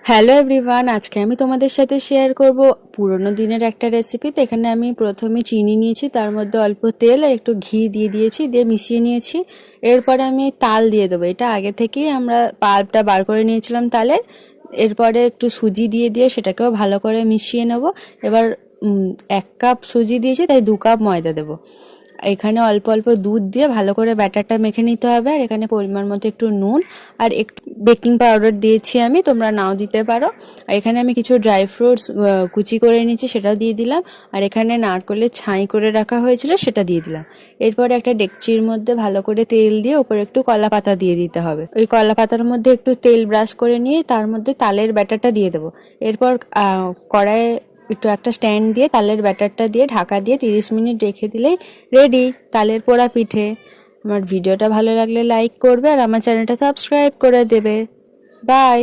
Hello everyone, আজকে আমি তোমাদের সাথে শেয়ার করব পুরোনো দিনের একটা রেসিপি। তো এখানে আমি প্রথমে চিনি নিয়েছি, তার মধ্যে অল্প তেল আর একটু ঘি দিয়ে দিয়েছি, দিয়ে মিশিয়ে নিয়েছি। এরপরে আমি তাল দিয়ে দেবো। এটা আগে থেকেই আমরা পাল্পটা বার করে নিয়েছিলাম তালের। এরপরে একটু সুজি দিয়ে দিয়ে সেটাকেও ভালো করে মিশিয়ে নেব। এবার 1 কাপ সুজি দিয়েছি, তাই 2 কাপ ময়দা দেবো। এখানে অল্প অল্প দুধ দিয়ে ভালো করে ব্যাটারটা মেখে নিতে হবে। আর এখানে পরিমাণ মতো একটু নুন আর একটু বেকিং পাউডার দিয়েছি আমি, তোমরা নাও দিতে পারো। আর এখানে আমি কিছু ড্রাই ফ্রুটস কুচি করে নিয়েছি, সেটাও দিয়ে দিলাম। আর এখানে নারকেলের ছাই করে রাখা হয়েছিল, সেটা দিয়ে দিলাম। এরপরে একটা ডেকচির মধ্যে ভালো করে তেল দিয়ে ওপরে একটু কলা পাতা দিয়ে দিতে হবে। ওই কলা পাতার মধ্যে একটু তেল ব্রাশ করে নিয়ে তার মধ্যে তালের ব্যাটারটা দিয়ে দেবো। এরপর কড়াইয়ে একটু একটা স্ট্যান্ড দিয়ে তালের ব্যাটারটা দিয়ে ঢাকা দিয়ে 30 মিনিট রেখে দিলেই রেডি তালের পোড়া পিঠে। আমার ভিডিওটা ভালো লাগলে লাইক করবে আর আমার চ্যানেলটা সাবস্ক্রাইব করে দেবে। বাই।